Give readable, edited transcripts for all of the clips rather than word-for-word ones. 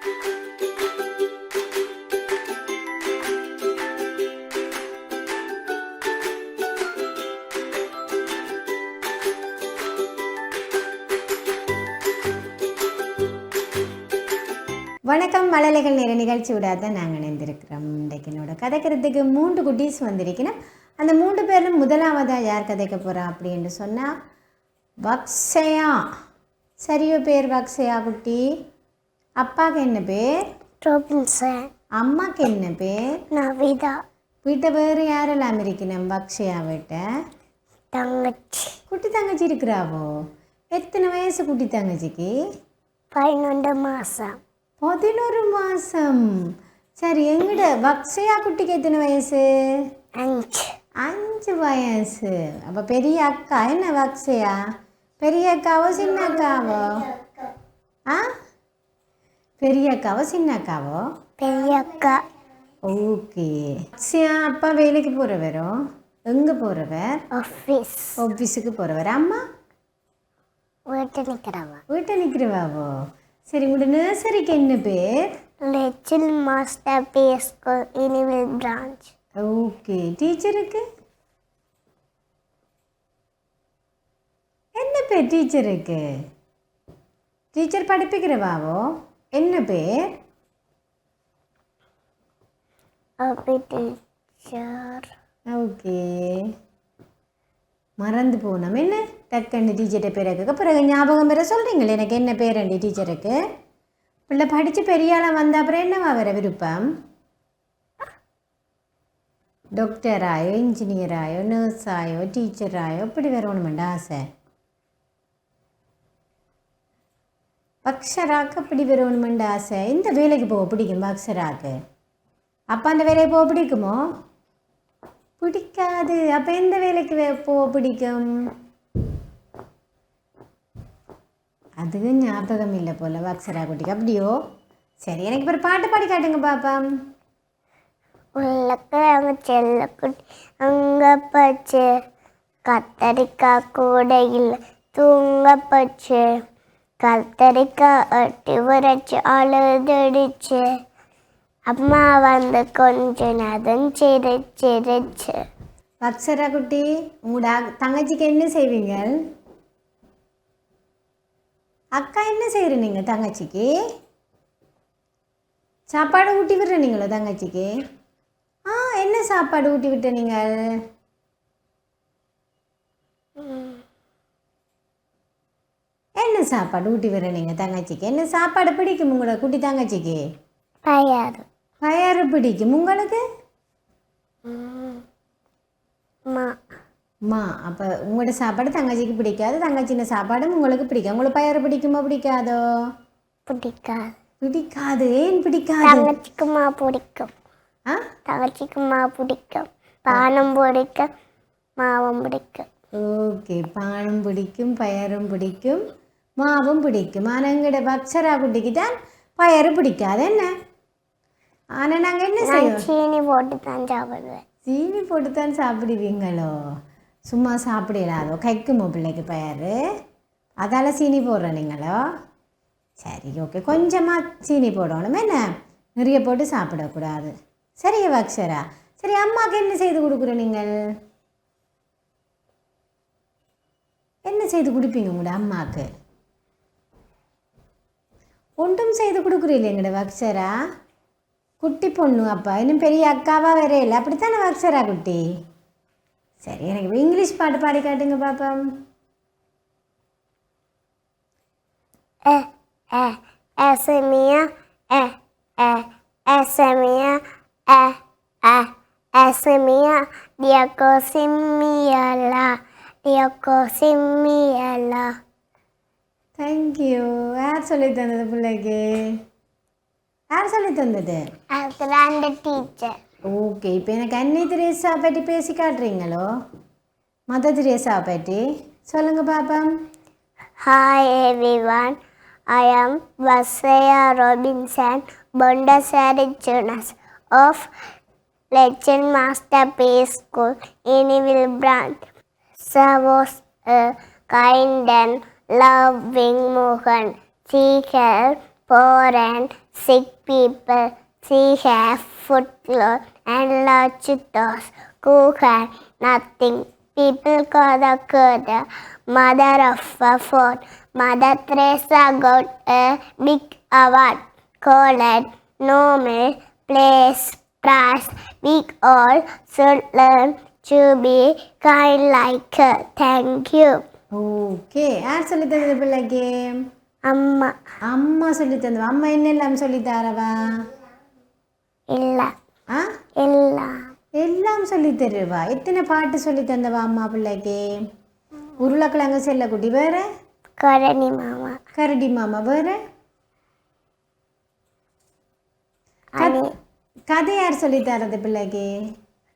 வணக்கம். மழலைகள் நேர நிகழ்ச்சியோட தான் நாங்கள் இணைந்திருக்கிறோம். இன்றைக்கு என்னோட கதைக்கிறதுக்கு 3 குட்டீஸ் வந்திருக்கணும். அந்த 3 பேரும் முதலாவதாக யார் கதைக்க போகிறா அப்படின்னு சொன்னால் வக்ஷயா. சரியோ பேர் வக்ஷயா குட்டி? அப்பாவுக்கு என்ன பேர்? ரோபின்சன். அம்மாவுக்கு என்ன பேர்? நவிதா. வீட்டை வேறு யாரெல்லாம் இருக்கணும்? வக்ஷயா வீட்டை தங்கச்சி. குட்டி தங்கச்சி இருக்கிறாவோ? எத்தனை வயசு குட்டி தங்கச்சிக்கு? 11 மாதம். 11 மாதம். சரி, எங்கட வக்ஷயா குட்டிக்கு எத்தனை வயசு? 5 வயசு. அப்போ பெரிய அக்கா என்ன வக்ஷயா? பெரிய அக்காவோ சின்ன அக்காவோ? ஆ, பெரிய அக்காவோ சின்ன அக்காவோ? பெரிய அக்கா. ஓகே. வக்ஷயா அப்பா வேலைக்கு போகிறவரோ? எங்கே போகிறவர்? ஆஃபீஸுக்கு போகிறவர். அம்மா வீட்டில் நிற்கிறவா. வீட்டை நிற்கிறவாவோ? சரி, உங்களோட நர்சரிக்கு என்ன பேர்? லிட்டில் மாஸ்டர் பே ஸ்கூல் இனிவில் பிரான்ச். ஓகே. டீச்சருக்கு என்ன பேர்? டீச்சருக்கு டீச்சர் படிப்பிக்கிறவாவோ என்ன பேர்? டீச்சர். ஓகே, மறந்து போனோம். என்ன டக்குன்னு டீச்சர்கிட்ட பேருக்கு பிறகு ஞாபகம் பெற சொல்கிறீங்களே எனக்கு என்ன பேரண்டி டீச்சருக்கு? பிள்ளை படித்து பெரிய ஆளாக வந்த அப்புறம் என்னவா வேற விருப்பம்? டாக்டராயோ, இன்ஜினியராயோ, நர்ஸாயோ, டீச்சராயோ இப்படி வரணுமெண்டா ஆசை. அக்ஷராக்கு அப்படி வரணுமெண்டா ஆசை. இந்த வேலைக்கு போக பிடிக்கும் அக்ஷராக்கு? அப்பா அந்த வேலையை போக பிடிக்குமோ? பிடிக்காது. அப்போ எந்த வேலைக்கு போக பிடிக்கும்? அதுக்கு ஞாபகம் இல்லை போல அக்ஷரா குட்டிக்கு. அப்படியோ? சரி, எனக்கு ஒரு பாட்டு பாடி காட்டுங்க பாப்பா. உள்ளக்கிழங்கு செல்லக்குட்டி அங்கே பச்சு கத்தரிக்காய் கூடையில் தூங்க பச்சு கத்தரிக்காய் அட்டி உரைச்சி அழுதுடிச்சு அம்மா வந்து கொஞ்சம் நேரம் சிரிச்சிருச்சு. அக்ஷரா குட்டி, உங்களோட தங்கச்சிக்கு என்ன செய்வீங்க? அக்கா என்ன செய்கிற நீங்கள் தங்கச்சிக்கு? சாப்பாடு ஊட்டி விடுற நீங்களோ தங்கச்சிக்கு? என்ன சாப்பாடு ஊட்டி விட்ட நீங்கள்? என்ன சாப்பாடு ஊட்டி விடுற நீங்கள் தங்கச்சிக்கு? என்ன சாப்பாடு பிடிக்கும் உங்களோட குட்டி தங்கச்சிக்கு? பயறு பிடிக்கும். உங்களுக்கு? அப்போ உங்களோட சாப்பாடு தங்கச்சிக்கு பிடிக்காது, தங்கச்சின சாப்பாடும் உங்களுக்கு பிடிக்கும். உங்களுக்கு பயறு பிடிக்குமா பிடிக்காதோ? பிடிக்காது. பிடிக்காது. ஏன் பிடிக்காது? தங்கச்சிக்குமா பிடிக்கும். தங்கச்சிக்குமா பிடிக்கும். பானம் பிடிக்கும், மாவும் பிடிக்கும். ஓகே, பானம் பிடிக்கும், பயரும் பிடிக்கும், மாவும் பிடிக்கும். ஆனால் எங்களோட அக்ஷரா குட்டிக்கு தான் பயறு பிடிக்காது. என்ன? ஆனால் நாங்கள் என்ன செய்வோம்? சீனி போட்டு தான் சாப்பிடுவேன். சீனி போட்டு தான் சாப்பிடுவீங்களோ? சும்மா சாப்பிடலாதோ? கைக்குமோ பிள்ளைக்கு பயறு? அதால் சீனி போடுறோம் நீங்களோ? சரி, ஓகே. கொஞ்சமாக சீனி போடணும். என்ன நிறைய போட்டு சாப்பிடக்கூடாது. சரியா அக்ஷரா? சரி, அம்மாவுக்கு என்ன செய்து கொடுக்குற நீங்கள்? என்ன செய்து கொடுப்பீங்க உங்களோட அம்மாவுக்கு? ஒன்றும் செய்து கொடுக்குறீங்களே எங்களோட அக்ஷரா குட்டி பொண்ணு. அப்பா இன்னும் பெரிய அக்காவாக வேற இல்லை, அப்படித்தானே அக்ஷரா குட்டி? சரி, எனக்கு இங்கிலீஷ் பாட்டு பாடி காட்டுங்க பாப்பா. Esemia, esemia, esemia, diakosimiala, diakosimiala. Thank you. யார் சொல்லி தந்தது பிள்ளைக்கு? யார் சொல்லி தந்தது? அந்த டீச்சர். ஓகே. இப்போ எனக்கு அன்னி தெரேசா பற்றி பேசி காட்டுறீங்களோ? மதர் தெரேசா பற்றி சொல்லுங்க பாப்பா. Hi everyone, I am Vasaya Robinson, Bondasari Jonas of Legend Master P School in Wilbrand. Sir was a kind and loving Mohan. She helped poor and sick people. She has food, clothes, and large dogs who had nothing. People called her mother of a four. Mother Teresa got a big award called Nobel Prize. We all should learn to be kind like her. Thank you. Okay யார் சொல்லி தந்தது பிள்ளைக்கு? அம்மா. அம்மா சொல்லி தந்தவா? அம்மா என்னெல்லாம் சொல்லி தரவா? இல்லை. ஆ எல்லாம். எல்லாம் சொல்லி தருவா. எத்தனை பாட்டு சொல்லி தந்தவா அம்மா பிள்ளைக்கு? உருளைக்கிழங்கு செல்லக்குட்டி வேற? கரடி மாமா. கரடி மாமா வேற? கதை யார் சொல்லி தரது பிள்ளைக்கு?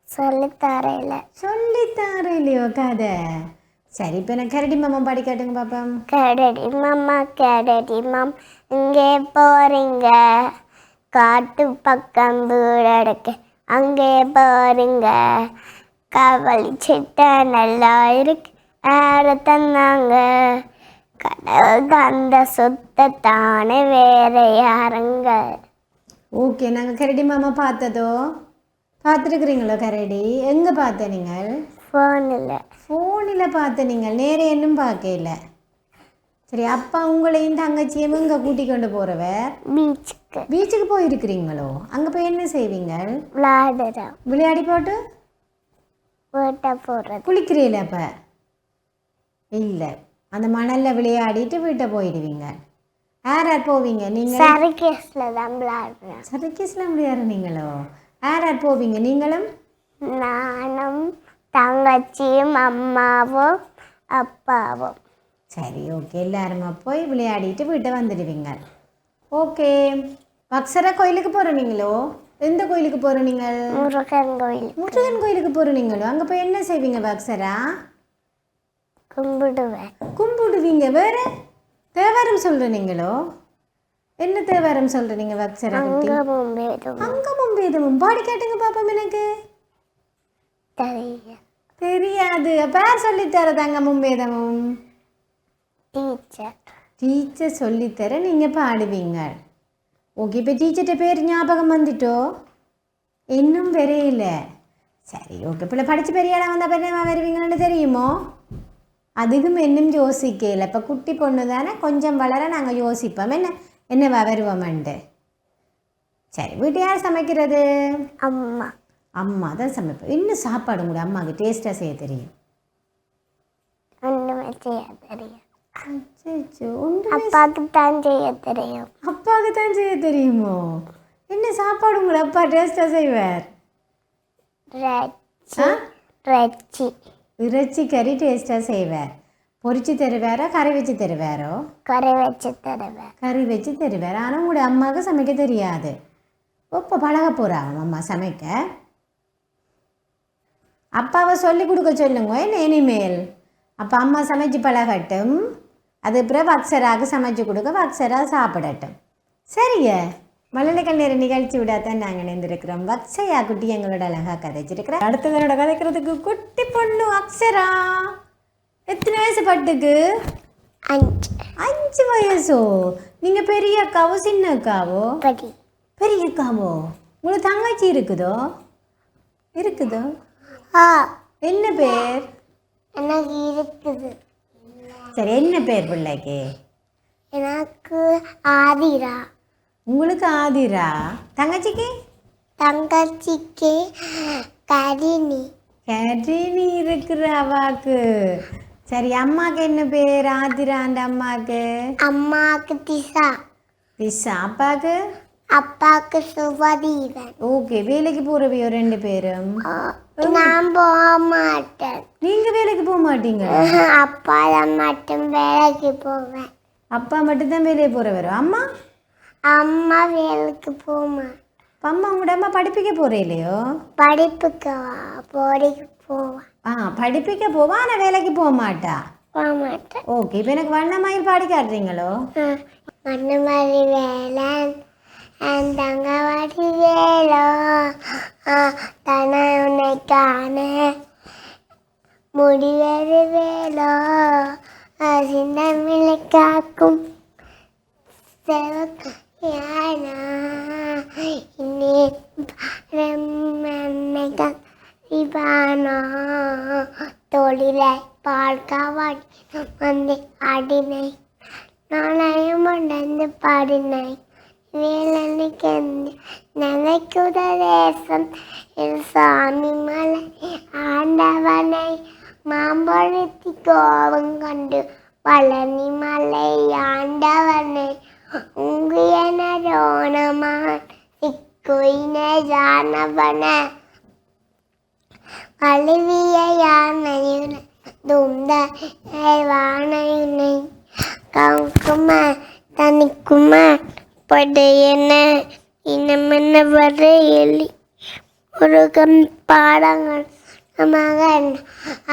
சொல்லித்தரையில. சொல்லித்தாரையிலையோ கதை? சரி, இப்போ எனக்கு கரடி மாமா பாடி காட்டுங்க பாப்போம். கரடி மாமா இங்கே போறீங்க, காட்டு பக்கம் வீடடுக்கு அங்கே போறீங்க, கவலி சிட்ட நல்லா இருக்கு யாரு தந்தாங்க, கடவுள் தந்த சுத்தத்தானே வேற யாருங்க. ஓகே, நாங்கள் கரடி மாமா பார்த்ததோ பார்த்துருக்குறீங்களோ? கரடி எங்கே பார்த்த நீங்கள்? ஃபோனில் பார்த்த நீங்கள் நேரே இன்னும் பார்க்கல. சரி, அப்பா உங்களையும் தங்கச்சியும் இங்கே கூட்டி கொண்டு போகிறவர் பீச்சுக்கு போயிருக்கிறீங்களோ? அங்கே போய் என்ன செய்வீங்க? விளையாடி போட்டு குளிக்கிறீங்களா? அப்போ இல்லை, அந்த மணலில் விளையாடிட்டு வீட்டை போயிடுவீங்க. யார் யார் போவீங்க நீங்கள்? சர்க்கஸில் விளையாடுறீங்களோ? யார் யார் போவீங்க? நீங்களும் நானும் தங்கச்சியும் அம்மாவும் அப்பாவும். சரி, ஓகே, எல்லாருமா போய் விளையாடிட்டு வீட்டை வந்துடுவீங்க. ஓகே, பக்சரா கோயிலுக்கு போகிறீங்களோ? எந்த கோயிலுக்கு போகிற நீங்கள்? முருகன் கோயில். முருகன் கோயிலுக்கு போகிறீங்களோ? அங்கே போய் என்ன செய்வீங்க பக்சரா? கும்பிடுவீங்க. வேறு தேவாரம் சொல்கிறீங்களோ? என்ன தேவாரம் சொல்கிறீங்க பக்சரா? அங்கமும் வேதமும் பாடி கேட்டுங்க பாப்போம். எனக்கு தெரியாது. பேர் சொல்லித்தர தங்கமும் வேதமும்? டீச்சர் சொல்லித்தர நீங்கள் பாடுவீங்க. ஓகே, இப்போ டீச்சர்கிட்ட பேர் ஞாபகம் வந்துட்டோ? இன்னும் வரையில. சரி, ஓகே, இப்போ படித்து பெரிய இடம் வந்தால் பெரிய வருவீங்கன்னு தெரியுமோ? அதுக்கும் இன்னும் யோசிக்கல. இப்போ குட்டி பொண்ணு தானே, கொஞ்சம் வளர நாங்கள் யோசிப்போம் என்ன வருவோம்ண்டு. சரி, வீட்டு யார் சமைக்கிறது? அம்மா தான் சமைப்போம். இன்னும் சாப்பாடு கூட அம்மாவுக்கு டேஸ்ட்டாக செய்ய தெரியும்? அப்பாவுக்கு தான் செய்ய தெரியுமோ? என்ன சாப்பாடு உங்களை அப்பா டேஸ்ட்டாக செய்வார்? இறைச்சி கறி டேஸ்ட்டாக செய்வார். பொரிச்சு தருவாரோ கறி வச்சு தருவாரோ? கறி வச்சு தருவார். ஆனால் உங்களோட அம்மாவுக்கு சமைக்க தெரியாது. இப்போ பழக போகிறாங்க அம்மா சமைக்க. அப்பாவை சொல்லி கொடுக்க சொல்லுங்க என்ன இனிமேல். அப்போ அம்மா சமைச்சு பழகட்டும். அது பிறகு அக்ஷராவுக்கு சமைச்சு கொடுக்க அக்ஷரா சாப்பிடட்டும். சரிங்க, மழலைகள் நேர நிகழ்ச்சி விடாதான் நாங்கள் இணைந்திருக்கிறோம். வக்ஷயா குட்டி எங்களோட அழகாக கதைச்சிருக்கிறேன். அடுத்ததோட கதைக்கிறதுக்கு குட்டி பொண்ணு அக்ஷரா. எத்தனை வயசு பட்டுக்கு? 5 வயசோ? நீங்கள் பெரிய அக்காவோ சின்ன அக்காவோ? பெரிய அக்காவோ? உங்களுக்கு தங்கச்சி இருக்குதோ? என்ன பேர்? எனக்கு இருக்குது. சரி, என்ன பேர் பிள்ளைக்கு? எனக்கு ஆதிரா. உங்களுக்கு ஆதிரா. தங்கச்சிக்கு? தங்கச்சிக்கு கரிணி. கரிணி இருக்கிற அவாக்கு. சரி, அம்மாவுக்கு என்ன பேர்? ஆதிராண்ட அம்மாவுக்கு திசா. அப்பாவுக்கு? அப்பாவுக்கு சுபதீவன். ஓகே, வேலைக்கு போறவையோ 2 பேரும்? நான் போக மாட்டேன். நீங்க வேலைக்கு போக மாட்டீங்க? அப்பா தான் மட்டும் வேலைக்கு போவேன். அப்பா மட்டும்தான் வேலைக்கு போறவரோ? அம்மா வேலைக்கு போக மாட்டேன். அம்மா உங்களோட அம்மா படிப்பிக்க போறீங்களோ? படிப்புக்கு போவேன். படிப்பிக்க போவா, ஆனால் வேலைக்கு போக மாட்டா? மாட்டேன். ஓகே, இப்போ எனக்கு வண்ணமயில் பாடி காட்டுறீங்களோ? வண்ணமலி வேலன் தங்கவாடி வேலோ தன உன்னை காண முடிவேறு வேலோ சிந்தமிழை காக்கும் ini remekan Ivana தொழிலை பார்க்கவாடி வந்து ஆடினை நாளையும் உடந்து பாடினை வேலனுக்கு நினைக்குத தேசம் சாமி மலை ஆண்டவனை மாம்பழத்தி கோவம் கண்டு பழனி மலை ஆண்டவனை உங்கியன ரோணமான் சிக்குயின ஜானவன அழுவிய யானையுனை துந்த வானையுனை கவுக்கும தனிக்கும படையன இனமென்ன வர எலி முருகன் பாடங்கள் மகன்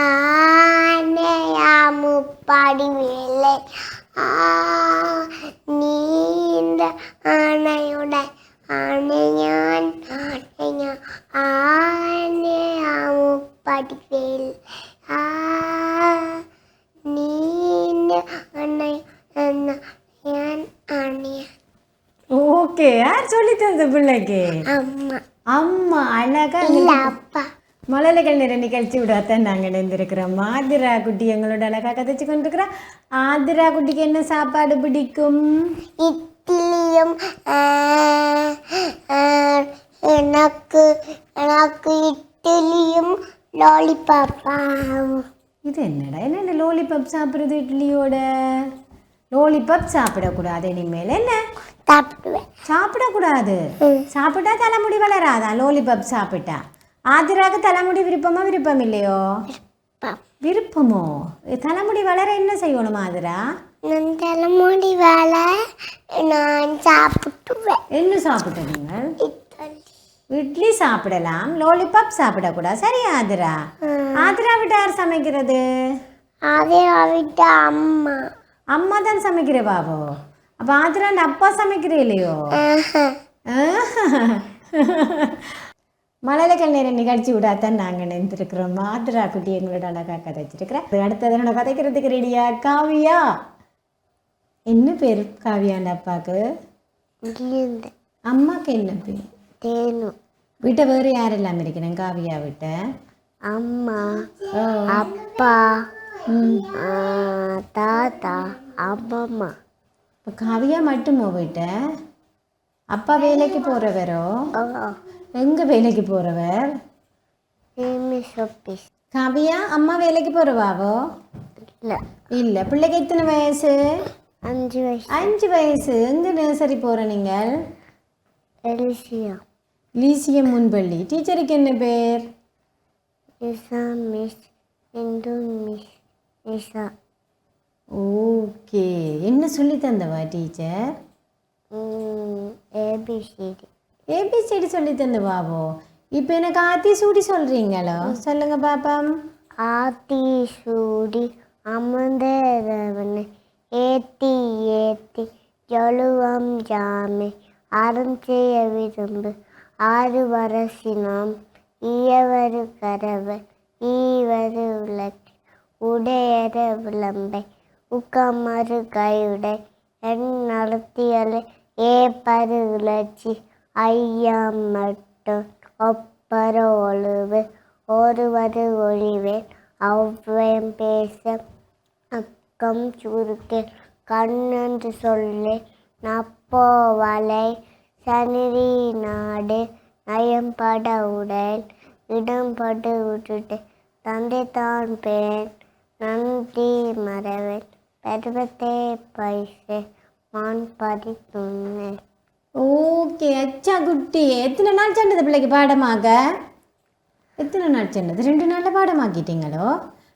ஆனையாமுப்பாடி வேலை நீண்ட ஆனையுடன் ஆனையான் ஆனையாமுப்பாடி வேலை நீண்ட ஆனை ஆனையான். ஓகே, யார் சொல்லி தந்த பிள்ளைக்கு? அம்மா. அம்மா அழகா இல்ல அப்பா. மழலைகள் நிற நிகழ்ச்சி விடத்தான் நாங்கள் இணைந்திருக்கிறோம். ஆதிரா குட்டி எங்களோட அழகா கதைச்சு கொண்டிருக்கிறோம். ஆதிரா குட்டிக்கு என்ன சாப்பாடு பிடிக்கும்? இட்லியும் எனக்கு எனக்கு இட்லியும் லாலிபாப்பாவும். இது என்னடா, என்னென்ன லோலிபப் சாப்பிட்றது இட்லியோட? லோலிபப் சாப்பிடக்கூடாது இனிமேல். என்ன சாப்பிடுவேன்? சாப்பிடக்கூடாது. சாப்பிட்டா தலைமுடி வளராதா லோலிபப் சாப்பிட்டா? ஆதிராக்கு தலைமுடி விருப்பமா விருப்பம் இல்லையோ? விருப்பமோ? தலைமுடி வளர என்ன செய்யணும் ஆதிரா? நான் தலைமுடி வளர நான் சாப்பிட்டுவேன். என்ன சாப்பிட்ட நீங்கள்? இட்லி சாப்பிடலாம், லோலிபப் சாப்பிடக்கூடாது. சரி ஆதிரா. ஆதிரா விட்டு யார் சமைக்கிறது? ஆதிரா விட்டு அம்மா. அம்மா தான் சமைக்கிற பாபோ. அப்போ ஆதிராண்ட அப்பா சமைக்கிறே இல்லையோ? மழலைகள் நேர நிகழ்ச்சி விடாதான் நாங்கள் நினைத்திருக்கிறோம். ஆதிரா குட்டி எங்களோட அழகாக கதைச்சிருக்கிறேன். அடுத்தது என்னோட கதைக்கிறதுக்கு ரெடியா? காவியா. என்ன பேர் காவியாண்ட அப்பாவுக்கு? அம்மாவுக்கு என்ன பேர்? தேனு. வீட்டை வேறு யாரெல்லாம் இருக்கிறேன் காவியா விட்ட? அம்மா, அப்பா, தாத்தா, அம்மம்மா. இப்போ காவியா மட்டுமோ வீட்ட? அப்பா வேலைக்கு போகிறவரோ? எங்கே வேலைக்கு போகிறவர்? காவியா அம்மா வேலைக்கு போகிறவாவோ? இல்லை இல்லை. பிள்ளைக்கு எத்தனை வயசு? 5 வயசு. 5 வயசு. எங்கே நர்சரி போகிற நீங்கள்? லீசியம் முன்பள்ளி. டீச்சருக்கு என்ன பேர்? ஓகே. என்ன சொல்லி தந்தவா டீச்சர்? ஏபிசிடி. ஏபிசிடி சொல்லி தந்தவாவோ? இப்போ எனக்கு ஆத்தி சூடி சொல்கிறீங்களோ? சொல்லுங்க பாப்பம். ஆத்தி சூடி அமர்ந்தவனை ஏத்தி ஏத்தி ஜலுவம் ஜாமே அறம் செய்ய விரும்பு 6 வரசினம் ஈயவரு கரவர் ஈவரு உலக்கு உடையற விளம்பை உக்கமறு கையுடை என் நடத்தியலை ஏ பரு உலர்ச்சி ஐயம் மட்டும் ஒப்பர ஒழுவு ஒருவரு ஒழிவேன் அவ்வயம் பேச அக்கம் சுருக்கேன் கண்ணென்று சொல்லே நப்போ வலை சனிரி நாடு நயம்பட உடல் இடம்படு விட்டுட்டு தந்தை தான் பேன் நன்றி மறவேன் பருவத்தே பைசே மான் பதி துண்ணே. ஓகே அச்சா குட்டி. எத்தனை நாள் சென்றது பிள்ளைக்கு பாடமாக? எத்தனை நாள் சென்றது? 2 நாளில் பாடமாக்கிட்டீங்களோ?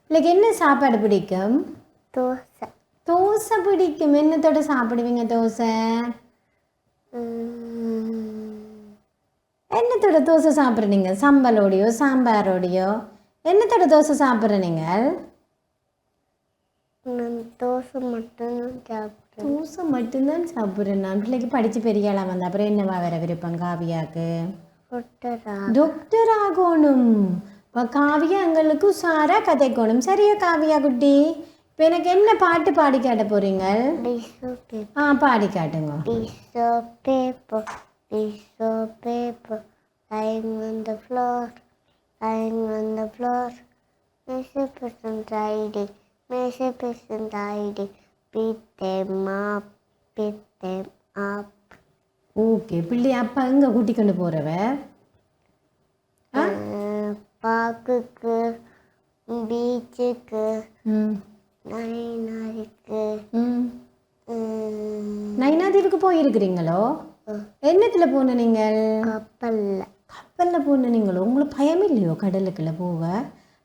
பிள்ளைக்கு என்ன சாப்பாடு பிடிக்கும்? தோசை. தோசை பிடிக்கும். என்னத்தோட சாப்பிடுவீங்க தோசை? என்னத்தோட தோசை சாப்பிட்றீங்க? சம்பலோடையோ சாம்பாரோடையோ என்னத்தோட தோசை சாப்பிட்ற நீங்கள்? தோசை மட்டும்தான் சாப்பிட்றேன். தோசை மட்டும்தான் சாப்பிட்றேன் நான். பிள்ளைக்கு படித்து பெரிய ஆளாக வந்த அப்புறம் என்னவா வேற விருப்பம் காவியாவுக்கு? டாக்டர் ஆகணும். இப்போ காவியா எங்களுக்கு உஷாராக கதைக்கணும். சரியா காவியா குட்டி? இப்போ எனக்கு என்ன பாட்டு பாடி காட்ட போகிறீங்க? piece of paper, பாடி காட்டுங்க. piece of paper, piece of paper, lying on the floor, lying on the floor. Messy person hiding, messy person hiding, beat them up, beat them up. Okay, பிள்ளை அப்பா எங்கே கூட்டி கொண்டு போகிறவ? பார்க்குக்கு, பீச்சுக்கு, ம் நைனாருக்கு, ம் நைனாதீவுக்கு போயிருக்கிறீங்களோ? என்னத்தில் போன நீங்கள்? கப்பலில். கப்பலில் போன நீங்களோ? உங்களுக்கு பயம் இல்லையோ கடலுக்குள்ளே போவ?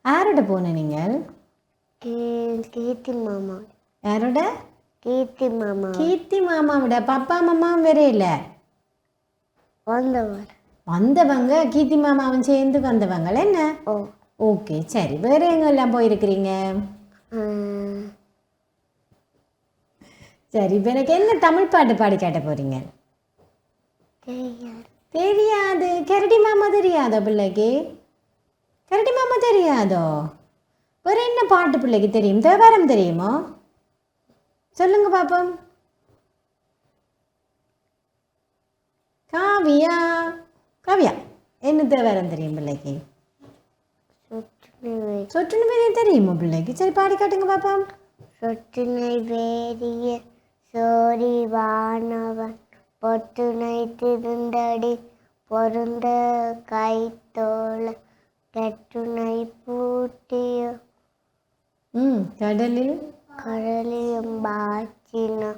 யாரோட போன நீங்கள்? கீர்த்தி மாமா. யாரோட? கீர்த்தி மாமா. கீர்த்தி மாமாவோட பப்பா மாமாவும் வேற இல்லை வந்தவர். வந்தவங்க கீர்த்தி மாமாவும் சேர்ந்து வந்தவங்கள என்ன? ஓ ஓகே, சரி. வேற எங்கெல்லாம் போயிருக்கிறீங்க? சரி, இப்போ எனக்கு என்ன தமிழ் பாட்டு பாடி காட்ட போறீங்க? தெரியாது. தெரியாது. கரடி மாமா தெரியாதோ பிள்ளைக்கு? கரடி மாமா தெரியாதோ? வேற என்ன பாட்டு பிள்ளைக்கு தெரியும்? தேவாரம் தெரியுமோ? சொல்லுங்க பாப்போம். காவியா, காவியா என்ன தேவாரம் தெரியும் பிள்ளைக்கு? சொட்டுன்னு தெரியுமா பிள்ளைக்கு? சரி, பாடி காட்டுங்க பாப்போம். சொட்டுனை வேரிய சோரி வானவன் பொட்டுனை திருந்தடி பொருந்த கைத்தோள கெட்டுனை பூட்டிய கடலில் கடலியும் பாச்சின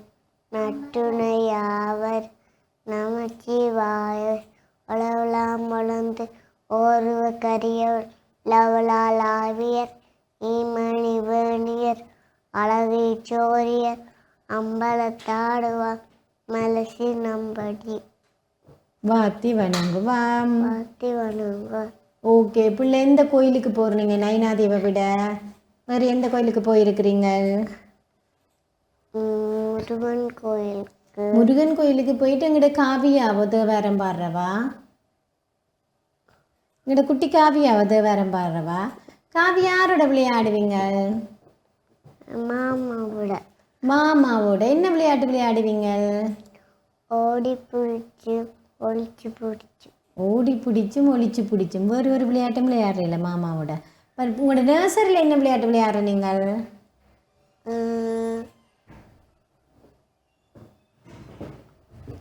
நட்டுணையாவர் நமச்சிவாயர் உளவலாம் வளர்ந்து ஓர்வ கரியவர் லவலால் ஆவியர் ஈமணி வேணியர் அழகை சோரியர் அம்பலத்தாடுவார் மலசி நம்படி வாத்தி வணங்குவாம். பாத்தி வணங்குவார். ஓகே, பிள்ளை எந்த கோயிலுக்கு போகிறீங்க நைனாதீவை விட? வேறு எந்த கோயிலுக்கு போயிருக்கிறீங்க? முருகன் கோயிலுக்கு. முருகன் கோயிலுக்கு போயிட்டு எங்கிட்ட காவியாவோ தேவாரம் பாடுறவா? எங்கிட்ட குட்டி காவியாவோ தேவாரம் பாடுறவா? காவி யாரோட விளையாடுவீங்க? மாமாவோட. மாமாவோட. என்ன விளையாட்டு விளையாடுவீங்க? ஓடி பிடிச்சி ஒளிச்சு பிடிச்சி. ஓடி பிடிச்சும் ஒளிச்சு பிடிச்சும். வேறு ஒரு விளையாட்டும் விளையாடுறீங்கள மாமாவோட? உங்களோட நர்சரியில் என்ன விளையாட்டு விளையாடுற நீங்கள்?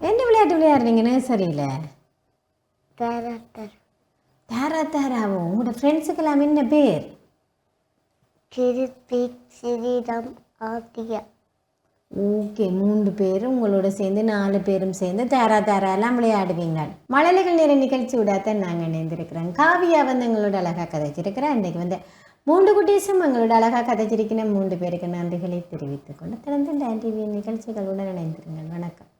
என்ன விளையாட்டு விளையாடுறீங்க நர்சரியில்? தாரா தாராவோ? உங்களோட ஃப்ரெண்ட்ஸுக்கெல்லாம் என்ன பேர்? கிருத்திக், சிறிதம், ஆத்தியா. ஓகே, 3 பேர் உங்களோட சேர்ந்து 4 பேரும் சேர்ந்து தாரா தாரா எல்லாம் விளையாடுவீங்க. மழலைகள் நேர நிகழ்ச்சி விடாதான் நாங்கள் இணைந்திருக்கிறோம். காவியா வந்து எங்களோட அழகாக கதைச்சிருக்கிறேன். இன்றைக்கு வந்து 3 குட்டீஸும் எங்களோட அழகாக கதைச்சிருக்கிற 3 பேருக்கு நன்றிகளை தெரிவித்துக் கொண்டு திறந்து டிவி நிகழ்ச்சிகளுடன் இணைந்திருங்கள். வணக்கம்.